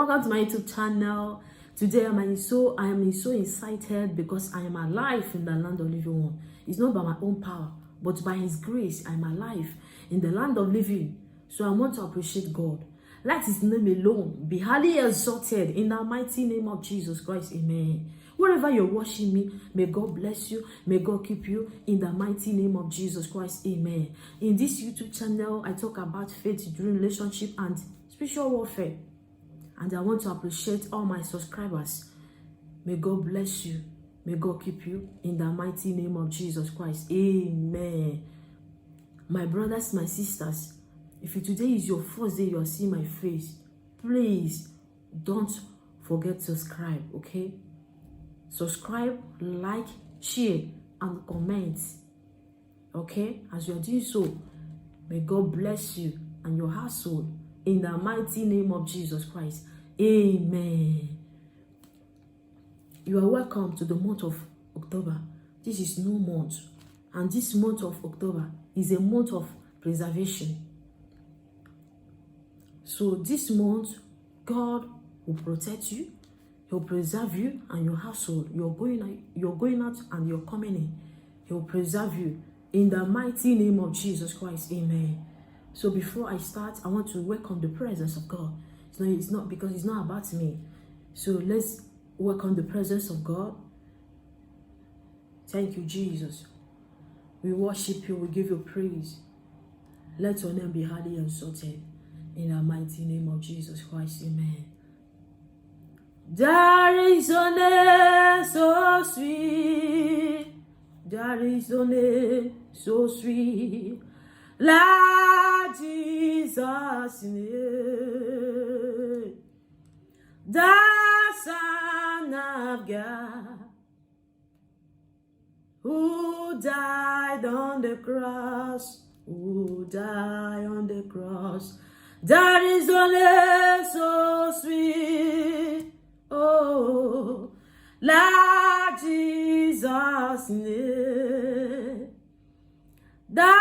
welcome to my YouTube channel. Today I am so excited because I am alive in the land of living one. It's not by my own power, but by His grace I am alive in the land of living. So I want to appreciate God. Let His name alone be highly exalted in the mighty name of Jesus Christ. Amen. Wherever you're watching me, may God bless you. May God keep you in the mighty name of Jesus Christ. Amen. In this YouTube channel, I talk about faith during relationship and spiritual warfare. And I want to appreciate all my subscribers. May God bless you. May God keep you in the mighty name of Jesus Christ. Amen. My brothers, my sisters, if today is your first day you are seeing my face, please don't forget to subscribe, okay? Subscribe, like, share, and comment, okay? As you are doing so, may God bless you and your household in the mighty name of Jesus Christ. Amen. You are welcome to the month of October. This is new month, and this month of October is a month of preservation. So this month, God will protect you. He'll preserve you and your household. You're going out and you're coming in. He'll preserve you in the mighty name of Jesus Christ. Amen. So before I start, I want to welcome the presence of God. It's not because it's not about me. So let's welcome the presence of God. Thank you, Jesus. We worship you. We give you praise. Let your name be highly exalted in the mighty name of Jesus Christ. Amen. There is a name so sweet. There is a name so sweet. Like Jesus' name. The Son of God, who died on the cross, There is a name so sweet. Oh, like Jesus' name, the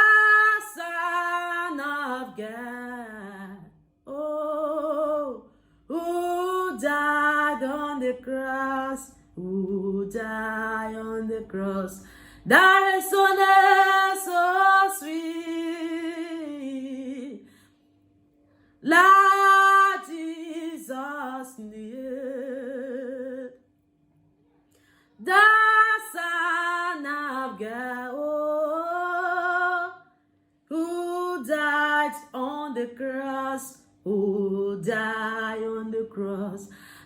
Son of God, oh, who died on the cross, There is a name so sweet, like Jesus' name, the Son of God, oh, who died on the cross,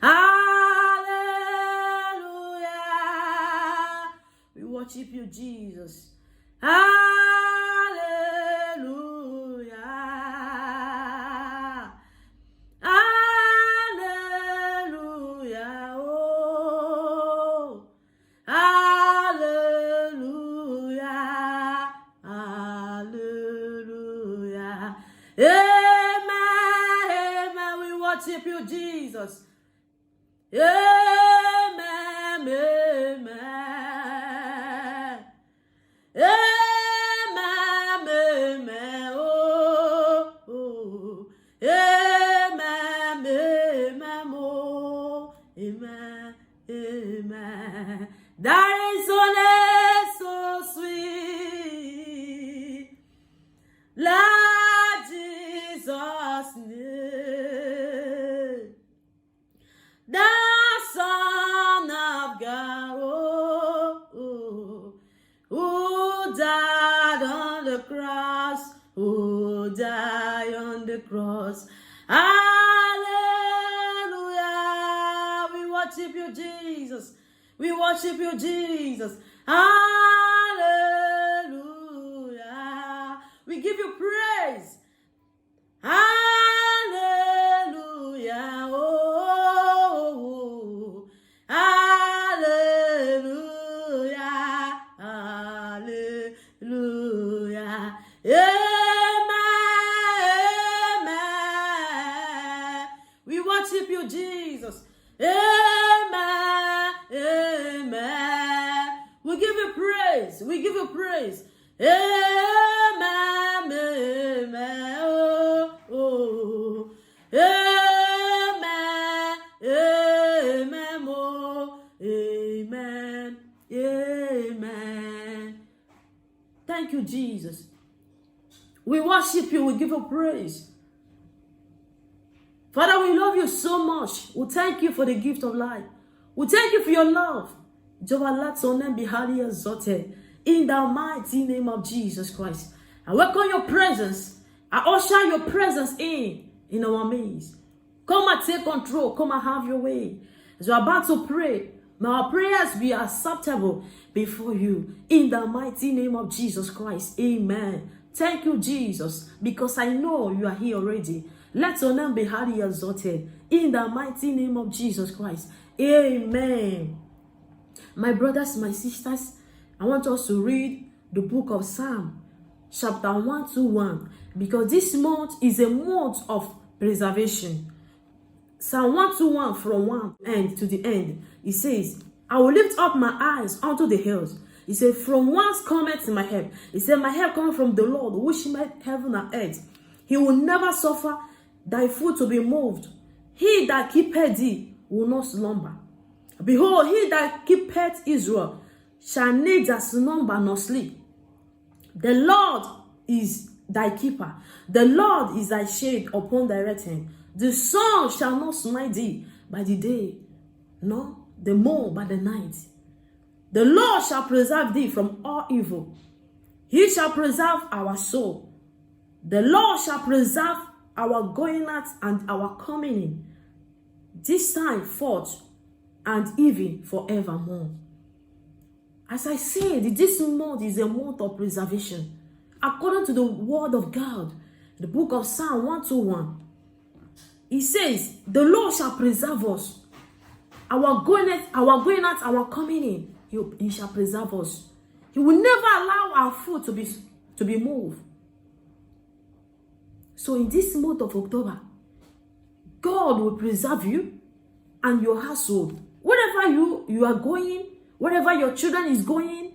Hallelujah. We worship you, Jesus. Hallelujah. Hallelujah. Oh. Hallelujah. Hallelujah. Amen. Amen. We worship you, Jesus. Amen. Amen. Amen. Amen. Oh, oh. Amen. Amen. Oh, amen. Amen. There is a name so sweet, like Jesus' name, the Son of God, oh, oh, who died on the cross, Hallelujah. We worship you, Jesus. We worship you, Jesus. Hallelujah. We give you praise. Hallelujah. Oh, hallelujah. Hallelujah. Amen. We worship you, Jesus. Amen. Amen. We give you praise. We give you praise. Amen. Amen. We worship you. We give you praise. Father, we love you so much. We thank you for the gift of life. We thank you for your love. Jehovah, let your name be highly exalted. In the mighty name of Jesus Christ. I welcome your presence. I usher your presence in our midst. Come and take control. Come and have your way. As we are about to pray, may our prayers be acceptable before you. In the mighty name of Jesus Christ. Amen. Thank you, Jesus, because I know you are here already. Let your name be highly exalted. In the mighty name of Jesus Christ. Amen. My brothers, my sisters, I want us to read the book of Psalm, chapter 121, because this month is a month of preservation. Psalm 121 from one end to the end. It says, I will lift up my eyes unto the hills. It said, from whence cometh my help? It said, my help cometh from the Lord, which made heaven and earth. He will never suffer thy foot to be moved. He that keepeth thee will not slumber. Behold, he that keepeth Israel shall neither slumber nor sleep. The Lord is thy keeper. The Lord is thy shade upon thy right hand. The sun shall not smite thee by the day, nor the moon by the night. The Lord shall preserve thee from all evil. He shall preserve our soul. The Lord shall preserve our going out and our coming in, this time forth and even forevermore. As I said, this month is a month of preservation. According to the word of God, the book of Psalm 121, it says, the Lord shall preserve us. Our going out, our coming in, he shall preserve us. He will never allow our foot to be moved. So in this month of October, God will preserve you and your household. Wherever you are going, wherever your children is going,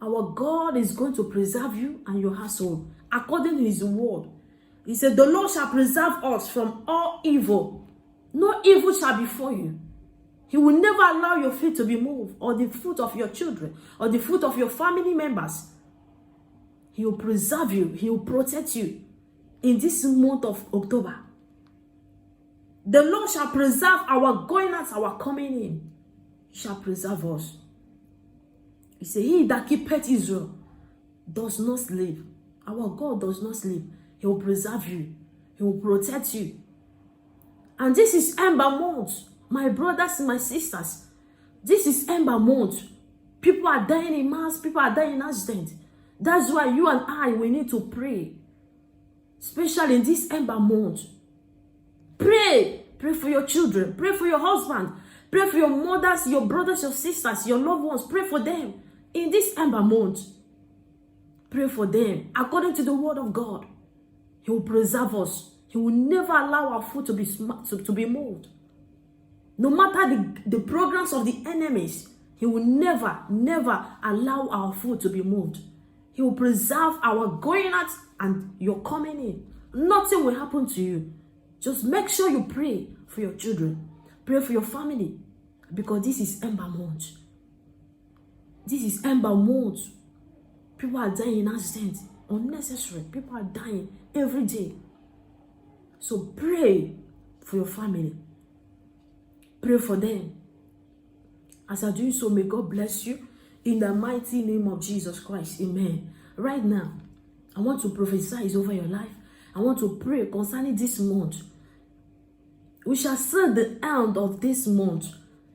our God is going to preserve you and your household according to his word. He said, the Lord shall preserve us from all evil. No evil shall befall you. He will never allow your feet to be moved, or the foot of your children, or the foot of your family members. He will preserve you. He will protect you in this month of October. The Lord shall preserve our going out, our coming in. He shall preserve us. He said, he that keepeth Israel does not sleep. Our God does not sleep. He will preserve you. He will protect you. And this is Ember month. My brothers and my sisters, this is Ember month. People are dying in mass. People are dying in accident. That's why you and I, we need to pray. Especially in this Ember month. Pray. Pray for your children. Pray for your husband. Pray for your mothers, your brothers, your sisters, your loved ones. Pray for them in this Ember month. Pray for them. According to the word of God, he will preserve us. He will never allow our foot to be moved. No matter the programs of the enemies, he will never allow our foot to be moved. He will preserve our going out and your coming in. Nothing will happen to you. Just make sure you pray for your children. Pray for your family. Because this is Ember month. This is Ember month. People are dying in accidents. Unnecessary. People are dying every day. So pray for your family. Pray for them. As I do so, may God bless you in the mighty name of Jesus Christ. Amen. Right now, I want to prophesy over your life. I want to pray concerning this month. We shall see the end of this month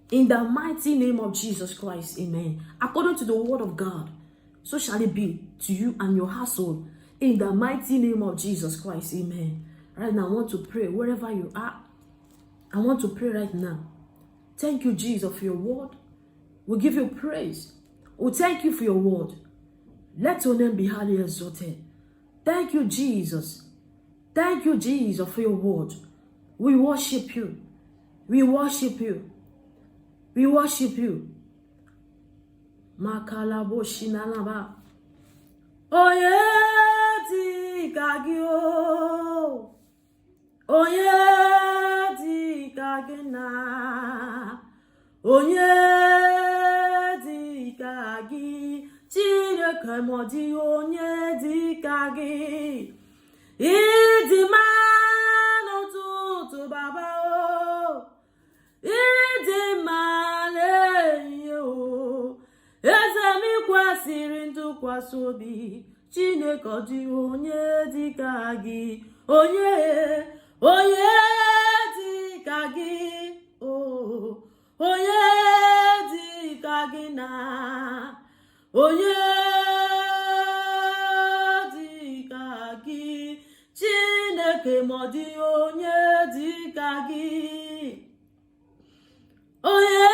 in the mighty name of Jesus Christ. Amen. According to the word of God, so shall it be to you and your household in the mighty name of Jesus Christ. Amen. Right now, I want to pray wherever you are. I want to pray right now. Thank you, Jesus, for your word. We give you praise. We thank you for your word. Let your name be highly exalted. Thank you, Jesus. Thank you, Jesus, for your word. We worship you. We worship you. We worship you. Makalabo shinalaba. Oye ti kagio. Oye ti kagina. Oye ti kagi. Chile kemodi onye ti kagi. gị. Ịdị mma n'ụtụtụ Baba o, ịdị mma n'ehihie o, eze m kwesịrị ntụkwasị obi. Chineke ọ dị onye dị ka gị, onye dị ka gị, onye dị ka gị na onye dị ka gị. Chineke ma ọ dị onye dị ka gị, onye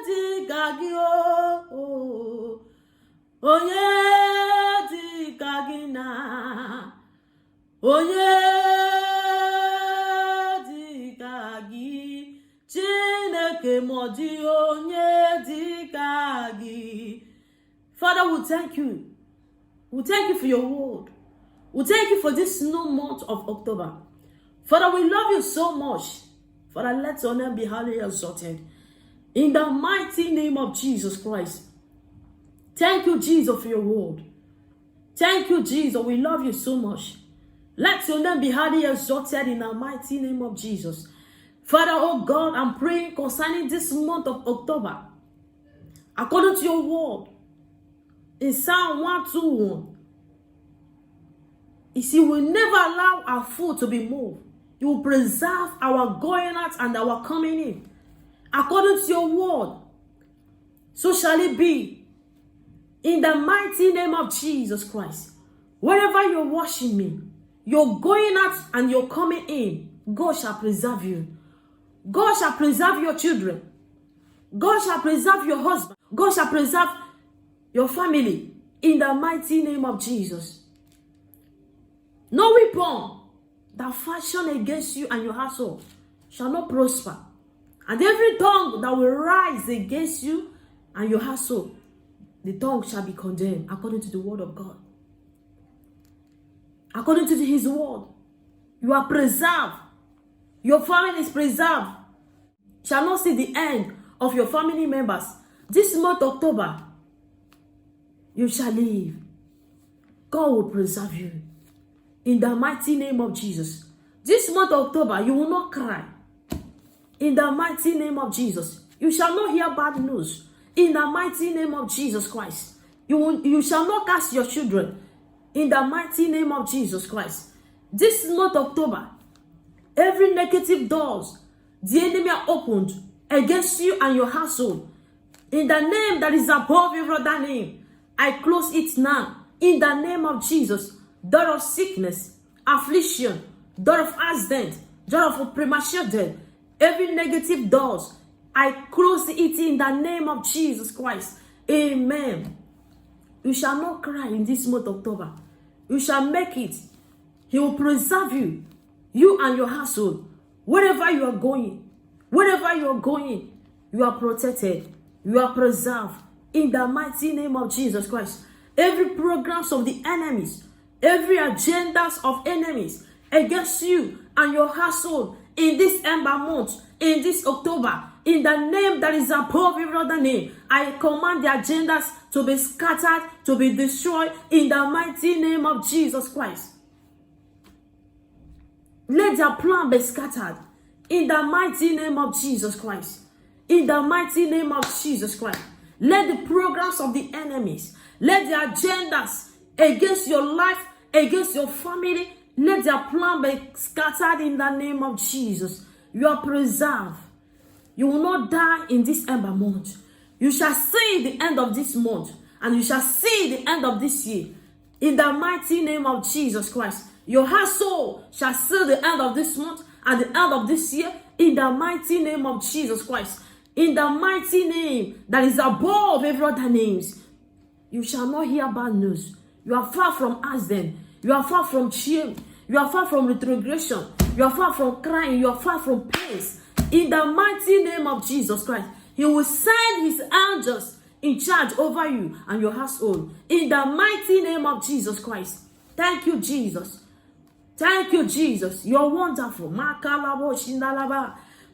dị ka gị, onye dị ka gị na onye dị ka gị. Chineke ma ọ dị onye dị ka gị. Father, we thank you. We thank you for your word. We thank you for this new month of October. Father, we love you so much. Father, let your name be highly exalted. In the mighty name of Jesus Christ. Thank you, Jesus, for your word. Thank you, Jesus. We love you so much. Let your name be highly exalted in the mighty name of Jesus. Father, oh God, I'm praying concerning this month of October. According to your word, in Psalm 121, you see, we never allow our foot to be moved. You will preserve our going out and our coming in. According to your word, so shall it be. In the mighty name of Jesus Christ. Wherever you're watching me, you're going out and you're coming in, God shall preserve you. God shall preserve your children. God shall preserve your husband. God shall preserve your family. In the mighty name of Jesus. No weapon that fashion against you and your household shall not prosper. And every tongue that will rise against you and your household, the tongue shall be condemned according to the word of God. According to his word, you are preserved. Your family is preserved. Shall not see the end of your family members. This month, October, you shall live. God will preserve you. In the mighty name of Jesus. This month, October, you will not cry. In the mighty name of Jesus. You shall not hear bad news. In the mighty name of Jesus Christ. You shall not cast your children. In the mighty name of Jesus Christ. This month, October, every negative doors the enemy are opened against you and your household. In the name that is above every other name, I close it now. In the name of Jesus. Door of sickness, affliction, door of accident, door of premature death, every negative doors, I close it in the name of Jesus Christ. Amen. You shall not cry in this month of October. You shall make it. He will preserve you, you and your household. Wherever you are going, you are protected. You are preserved in the mighty name of Jesus Christ. Every programs of the enemies, every agendas of enemies against you and your household in this Ember month, in this October, in the name that is above every other name, I command the agendas to be scattered, to be destroyed in the mighty name of Jesus Christ. Let their plan be scattered in the mighty name of Jesus Christ. In the mighty name of Jesus Christ. Let the programs of the enemies, let the agendas against your life, against your family, let their plan be scattered in the name of Jesus. You are preserved. You will not die in this Ember month. You shall see the end of this month, and you shall see the end of this year. In the mighty name of Jesus Christ. Your household shall see the end of this month and the end of this year. In the mighty name of Jesus Christ. In the mighty name that is above every other names. You shall not hear bad news. You are far from accident. You are far from shame. You are far from retrogression. You are far from crying. You are far from pain. In the mighty name of Jesus Christ. He will send his angels in charge over you and your household. In the mighty name of Jesus Christ. Thank you, Jesus. Thank you, Jesus. You're wonderful.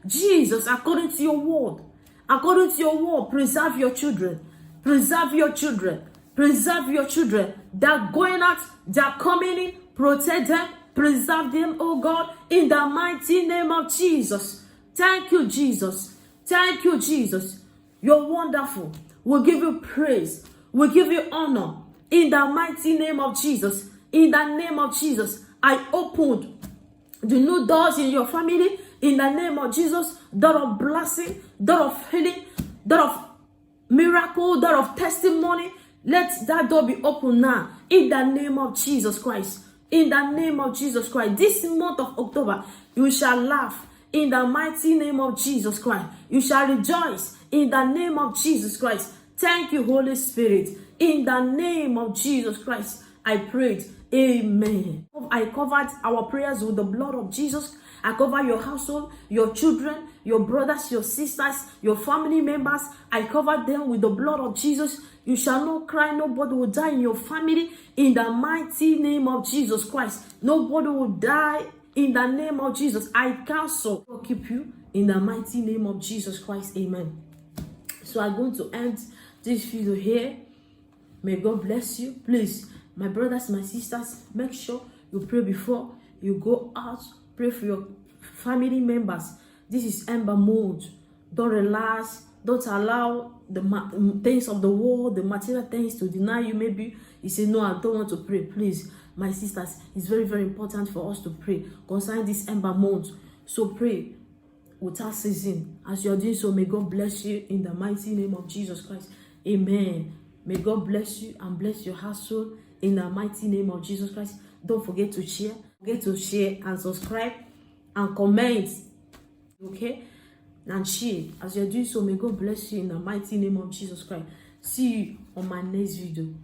Jesus, according to your word, preserve your children. Preserve your children. Preserve your children. They're going out, they're coming in. Protect them, preserve them, oh God, in the mighty name of Jesus. Thank you, Jesus. Thank you, Jesus. You're wonderful. We'll give you praise. We'll give you honor. In the mighty name of Jesus. In the name of Jesus. I opened the new doors in your family. In the name of Jesus. Door of blessing. Door of healing. Door of miracle. Door of testimony. Let that door be open now. In the name of Jesus Christ. In the name of Jesus Christ. This month of October, you shall laugh. In the mighty name of Jesus Christ. You shall rejoice. In the name of Jesus Christ. Thank you, Holy Spirit. In the name of Jesus Christ, I prayed. Amen. I covered our prayers with the blood of Jesus. I cover your household, your children, your brothers, your sisters, your family members. I covered them with the blood of Jesus. You shall not cry. Nobody will die in your family. In the mighty name of Jesus Christ. Nobody will die in the name of Jesus. I cancel. I'll keep you in the mighty name of Jesus Christ. Amen. So I'm going to end this video here. May God bless you. Please, my brothers, my sisters, make sure you pray before you go out. Pray for your family members. This is ember mode. Don't relax. Don't allow the things of the world, the material things to deny you. Maybe you say, no, I don't want to pray. Please, my sisters, it's very, very important for us to pray concerning this ember mode. So pray without ceasing. As you are doing so, may God bless you in the mighty name of Jesus Christ. Amen. May God bless you and bless your household in the mighty name of Jesus Christ. Don't forget to share. Forget to share and subscribe and comment. Okay? And share. As you're doing so, may God bless you in the mighty name of Jesus Christ. See you on my next video.